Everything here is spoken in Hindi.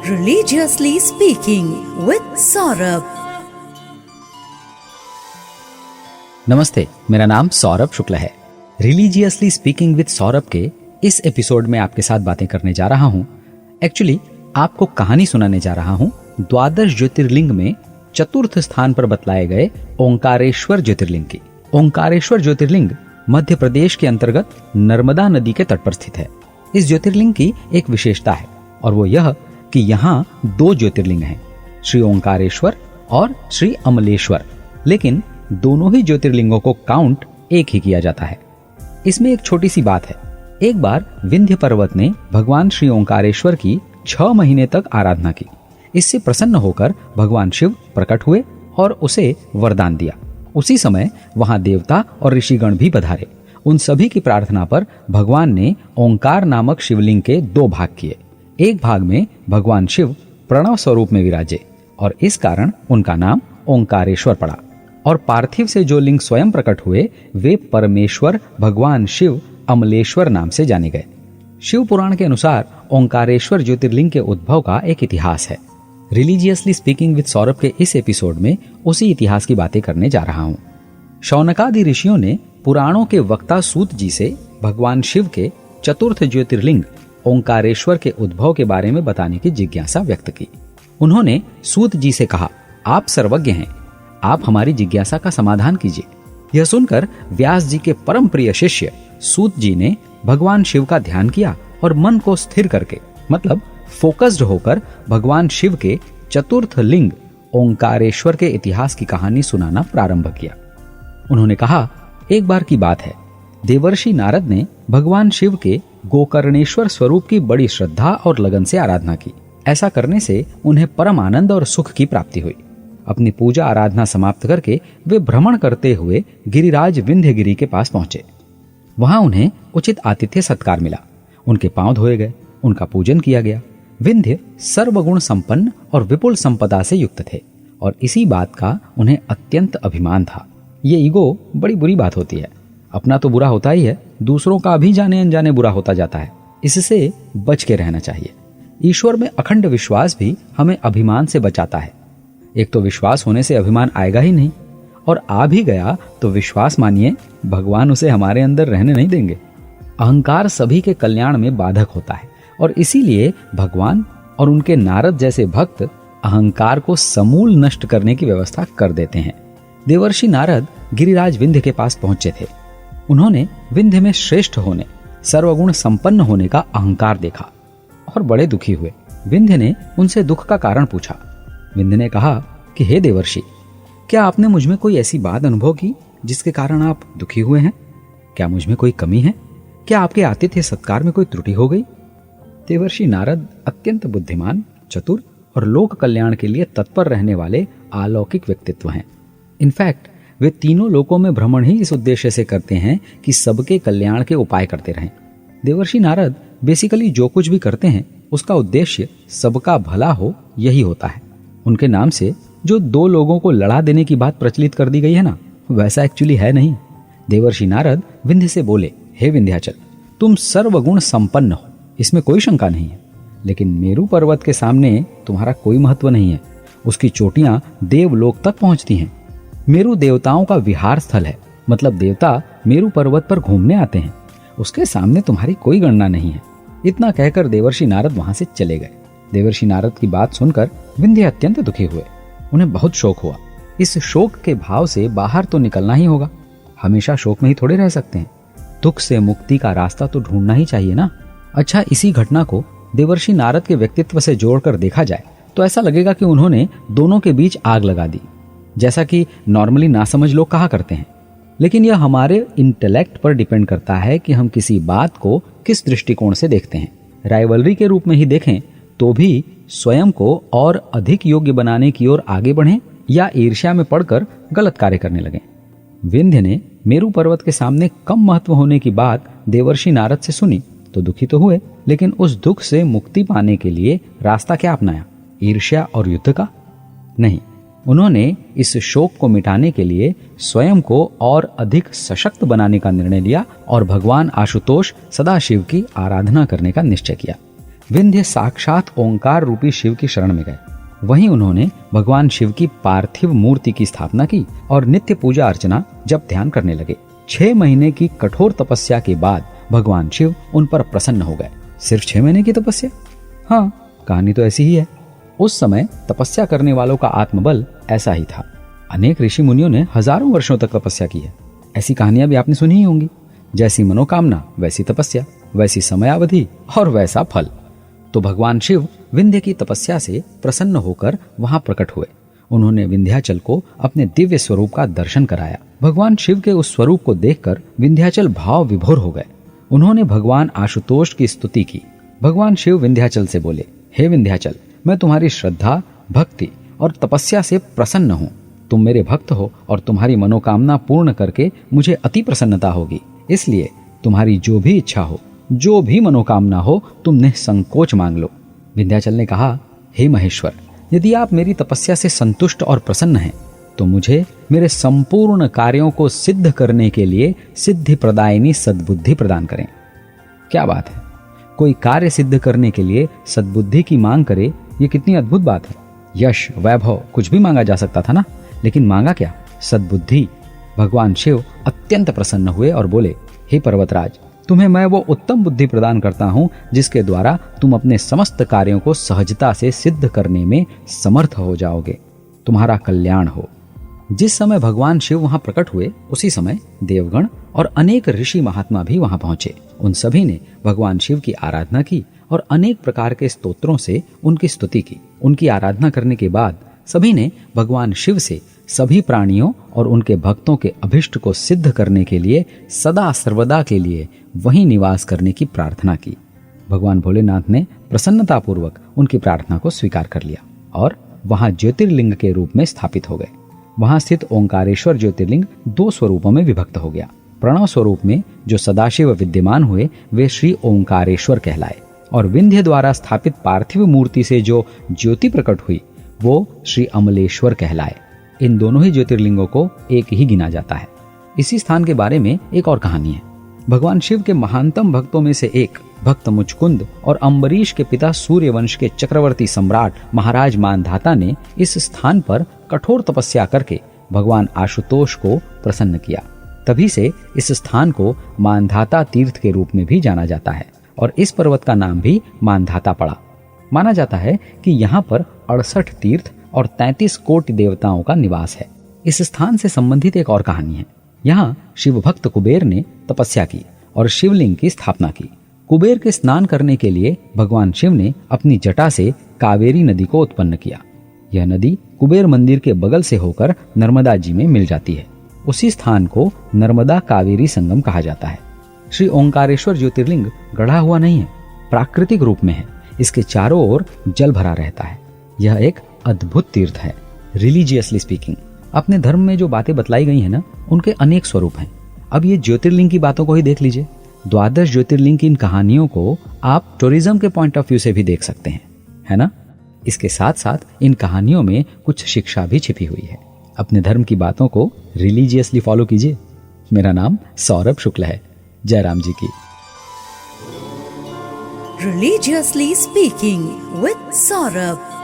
Religiously Speaking with Saurabh. नमस्ते, मेरा नाम सौरभ शुक्ला है। रिलीजियसली स्पीकिंग विद सौरभ के इस एपिसोड में आपके साथ बातें करने जा रहा हूं। एक्चुअली आपको कहानी सुनाने जा रहा हूं द्वादश ज्योतिर्लिंग में चतुर्थ स्थान पर बतलाए गए ओंकारेश्वर ज्योतिर्लिंग की। ओंकारेश्वर ज्योतिर्लिंग मध्य प्रदेश के अंतर्गत नर्मदा नदी के तट पर स्थित है। इस ज्योतिर्लिंग की एक विशेषता है और वो यह कि यहाँ दो ज्योतिर्लिंग हैं, श्री ओंकारेश्वर और श्री अमलेश्वर, लेकिन दोनों ही ज्योतिर्लिंगों को काउंट एक ही किया जाता है। इसमें एक छोटी सी बात है। एक बार विंध्य पर्वत ने भगवान श्री ओंकारेश्वर की 6 महीने तक आराधना की। इससे प्रसन्न होकर भगवान शिव प्रकट हुए और उसे वरदान दिया। उसी समय वहां देवता और ऋषिगण भी पधारे। उन सभी की प्रार्थना पर भगवान ने ओंकार नामक शिवलिंग के 2 भाग किए। एक भाग में भगवान शिव प्रणव स्वरूप में विराजे और इस कारण उनका नाम ओंकारेश्वर पड़ा। और पार्थिव से जो लिंग स्वयं प्रकट हुए वे परमेश्वर भगवान शिव अमलेश्वर नाम से जाने गए। शिव पुराण के अनुसार ओंकारेश्वर ज्योतिर्लिंग के उद्भव का एक इतिहास है। रिलीजियसली स्पीकिंग विद सौरभ के इस एपिसोड में उसी इतिहास की बातें करने जा रहा हूँ। शौनकादि ऋषियों ने पुराणों के वक्ता सूत जी से भगवान शिव के चतुर्थ ज्योतिर्लिंग ओंकारेश्वर के उद्भव के बारे में बताने की जिज्ञासा व्यक्त की। उन्होंने सूत जी से कहा, आप सर्वज्ञ हैं, आप हमारी जिज्ञासा का समाधान कीजिए। यह सुनकर व्यास जी के परम प्रिय शिष्य सूत जी ने भगवान शिव का ध्यान किया और मन को स्थिर करके, मतलब फोकस्ड होकर, भगवान शिव के चतुर्थ लिंग ओंकारेश्वर के इतिहास की कहानी सुनाना प्रारंभ किया। उन्होंने कहा, एक बार की बात है, देवर्षि नारद ने भगवान शिव के गोकर्णेश्वर स्वरूप की बड़ी श्रद्धा और लगन से आराधना की। ऐसा करने से उन्हें परम आनंद और सुख की प्राप्ति हुई। अपनी पूजा आराधना समाप्त करके वे भ्रमण करते हुए गिरिराज विंध्यगिरि के पास पहुंचे। वहां उन्हें उचित आतिथ्य सत्कार मिला। उनके पांव धोए गए, उनका पूजन किया गया। विंध्य सर्वगुण संपन्न और विपुल संपदा से युक्त थे और इसी बात का उन्हें अत्यंत अभिमान था। ये ईगो बड़ी बुरी बात होती है। अपना तो बुरा होता ही है, दूसरों का भी जाने अनजाने बुरा होता जाता है। इससे बच के रहना चाहिए। ईश्वर में अखंड विश्वास भी हमें अभिमान से बचाता है। एक तो विश्वास होने से अभिमान आएगा ही नहीं, और आ भी गया तो विश्वास मानिए भगवान उसे हमारे अंदर रहने नहीं देंगे। अहंकार सभी के कल्याण में बाधक होता है और इसीलिए भगवान और उनके नारद जैसे भक्त अहंकार को समूल नष्ट करने की व्यवस्था कर देते हैं। देवर्षि नारद गिरिराज विंध्य के पास पहुंचे थे। उन्होंने विंध्य में श्रेष्ठ होने, सर्वगुण संपन्न होने का अहंकार देखा और बड़े दुखी हुए। विंध्य ने उनसे दुख का कारण पूछा। विंध्य ने कहा कि हे देवर्षि, क्या आपने मुझ में कोई ऐसी बात अनुभव की जिसके कारण आप दुखी हुए हैं? क्या मुझ में कोई कमी है? क्या आपके आतिथ्य सत्कार में कोई त्रुटि हो गई? देवर्षि नारद अत्यंत बुद्धिमान, चतुर और लोक कल्याण के लिए तत्पर रहने वाले अलौकिक व्यक्तित्व हैं। इनफैक्ट वे तीनों लोकों में भ्रमण ही इस उद्देश्य से करते हैं कि सबके कल्याण के उपाय करते रहें। देवर्षि नारद बेसिकली जो कुछ भी करते हैं उसका उद्देश्य सबका भला हो, यही होता है। उनके नाम से जो 2 लोगों को लड़ा देने की बात प्रचलित कर दी गई है ना, वैसा एक्चुअली है नहीं। देवर्षि नारद विंध्य से बोले, हे विंध्याचल, तुम सर्वगुण संपन्न हो, इसमें कोई शंका नहीं है, लेकिन मेरू पर्वत के सामने तुम्हारा कोई महत्व नहीं है। उसकी चोटियां देवलोक तक पहुंचती हैं। मेरू देवताओं का विहार स्थल है, मतलब देवता मेरू पर्वत पर घूमने आते हैं। उसके सामने तुम्हारी कोई गणना नहीं है। इतना कहकर देवर्षि नारद वहां से चले गए। देवर्षि नारद की बात सुनकर विंध्य अत्यंत दुखी हुए। उन्हें बहुत शोक हुआ। इस शोक के भाव से बाहर तो निकलना ही होगा। हमेशा शोक में ही थोड़े रह सकते हैं। दुख से मुक्ति का रास्ता तो ढूंढना ही चाहिए ना। अच्छा, इसी घटना को देवर्षि नारद के व्यक्तित्व से जोड़कर देखा जाए तो ऐसा लगेगा कि उन्होंने दोनों के बीच आग लगा दी, जैसा कि नॉर्मली नासमझ लोग कहा करते हैं। लेकिन यह हमारे इंटेलेक्ट पर डिपेंड करता है कि हम किसी बात को किस दृष्टिकोण से देखते हैं। राइवलरी के रूप में ही देखें तो भी स्वयं को और अधिक योग्य बनाने की ओर आगे बढ़ें या ईर्ष्या में पड़कर गलत कार्य करने लगें। विंध्य ने मेरू पर्वत के सामने कम महत्व होने की बात देवर्षि नारद से सुनी तो दुखी तो हुए, लेकिन उस दुख से मुक्ति पाने के लिए रास्ता क्या अपनाया? ईर्ष्या और युद्ध का? नहीं, उन्होंने इस शोक को मिटाने के लिए स्वयं को और अधिक सशक्त बनाने का निर्णय लिया और भगवान आशुतोष सदाशिव की आराधना करने का निश्चय किया। विंध्य साक्षात ओंकार रूपी शिव की शरण में गए। वहीं उन्होंने भगवान शिव की पार्थिव मूर्ति की स्थापना की और नित्य पूजा अर्चना जप ध्यान करने लगे। 6 महीने की कठोर तपस्या के बाद भगवान शिव उन पर प्रसन्न हो गए। सिर्फ 6 महीने की तपस्या? हाँ, कहानी तो ऐसी ही है। उस समय तपस्या करने वालों का आत्मबल ऐसा ही था। अनेक ऋषि मुनियों ने हजारों वर्षों तक तपस्या की है। ऐसी कहानियां भी आपने सुनी ही होंगी। जैसी मनोकामना वैसी तपस्या, वैसी समयावधि और वैसा फल। तो भगवान शिव विंध्य की तपस्या से प्रसन्न होकर वहां प्रकट हुए। उन्होंने विंध्याचल को अपने दिव्य स्वरूप का दर्शन कराया। भगवान शिव के उस स्वरूप को देखकर विंध्याचल भाव विभोर हो गए। उन्होंने भगवान आशुतोष की स्तुति की। भगवान शिव विंध्याचल से बोले, हे विंध्याचल, मैं तुम्हारी श्रद्धा, भक्ति और तपस्या से प्रसन्न हूँ। तुम मेरे भक्त हो और तुम्हारी मनोकामना पूर्ण करके मुझे अति प्रसन्नता होगी। इसलिए तुम्हारी जो भी इच्छा हो, जो भी मनोकामना हो, तुम निसंकोच मांग लो। विंध्याचल ने कहा, हे महेश्वर, यदि आप मेरी तपस्या से संतुष्ट और प्रसन्न हैं तो मुझे मेरे संपूर्ण कार्यों को सिद्ध करने के लिए सिद्धि प्रदायिनी सद्बुद्धि प्रदान करें। क्या बात है, कोई कार्य सिद्ध करने के लिए सद्बुद्धि की मांग करे, ये कितनी अद्भुत बात है। यश, वैभव कुछ भी मांगा जा सकता था ना, लेकिन मांगा क्या? सद्बुद्धि। भगवान शिव अत्यंत प्रसन्न हुए और बोले, हे पर्वतराज, तुम्हें मैं वो उत्तम बुद्धि प्रदान करता हूँ जिसके द्वारा तुम अपने समस्त कार्यों को सहजता से सिद्ध करने में समर्थ हो जाओगे। तुम्हारा कल्याण हो। जिस समय भगवान शिव वहां प्रकट हुए, उसी समय देवगण और अनेक ऋषि महात्मा भी वहां पहुंचे। उन सभी ने भगवान शिव की आराधना की और अनेक प्रकार के स्तोत्रों से उनकी स्तुति की। उनकी आराधना करने के बाद सभी ने भगवान शिव से सभी प्राणियों और उनके भक्तों के अभिष्ट को सिद्ध करने के लिए सदा सर्वदा के लिए वहीं निवास करने की प्रार्थना की। भगवान भोलेनाथ ने प्रसन्नतापूर्वक उनकी प्रार्थना को स्वीकार कर लिया और वहां ज्योतिर्लिंग के रूप में स्थापित हो गए। वहां स्थित ओंकारेश्वर ज्योतिर्लिंग 2 स्वरूपों में विभक्त हो गया। प्रणव स्वरूप में जो सदाशिव विद्यमान हुए वे श्री ओंकारेश्वर कहलाए और विंध्य द्वारा स्थापित पार्थिव मूर्ति से जो ज्योति प्रकट हुई वो श्री अमलेश्वर कहलाए। इन दोनों ही ज्योतिर्लिंगों को एक ही गिना जाता है। इसी स्थान के बारे में एक और कहानी है। भगवान शिव के महानतम भक्तों में से एक भक्त मुचकुंद और अम्बरीश के पिता सूर्यवंश के चक्रवर्ती सम्राट महाराज मानधाता ने इस स्थान पर कठोर तपस्या करके भगवान आशुतोष को प्रसन्न किया। तभी से इस स्थान को मानधाता तीर्थ के रूप में भी जाना जाता है और इस पर्वत का नाम भी मानधाता पड़ा। माना जाता है कि यहाँ पर 68 तीर्थ और 33 कोटि देवताओं का निवास है। इस स्थान से संबंधित एक और कहानी है। यहाँ शिव भक्त कुबेर ने तपस्या की और शिवलिंग की स्थापना की। कुबेर के स्नान करने के लिए भगवान शिव ने अपनी जटा से कावेरी नदी को उत्पन्न किया। यह नदी कुबेर मंदिर के बगल से होकर नर्मदा जी में मिल जाती है। उसी स्थान को नर्मदा कावेरी संगम कहा जाता है। श्री ओंकारेश्वर ज्योतिर्लिंग गढ़ा हुआ नहीं है, प्राकृतिक रूप में है। इसके चारों ओर जल भरा रहता है। यह एक अद्भुत तीर्थ है। रिलीजियसली स्पीकिंग, अपने धर्म में जो बातें बतलाई गई है ना, उनके अनेक स्वरूप हैं। अब ये ज्योतिर्लिंग की बातों को ही देख लीजिए। 12 ज्योतिर्लिंग की इन कहानियों को आप टूरिज्म के पॉइंट ऑफ व्यू से भी देख सकते हैं, है ना। इसके साथ साथ इन कहानियों में कुछ शिक्षा भी छिपी हुई है। अपने धर्म की बातों को रिलीजियसली फॉलो कीजिए। मेरा नाम सौरभ शुक्ल है। जयराम जी की। Religiously Speaking with Saurabh.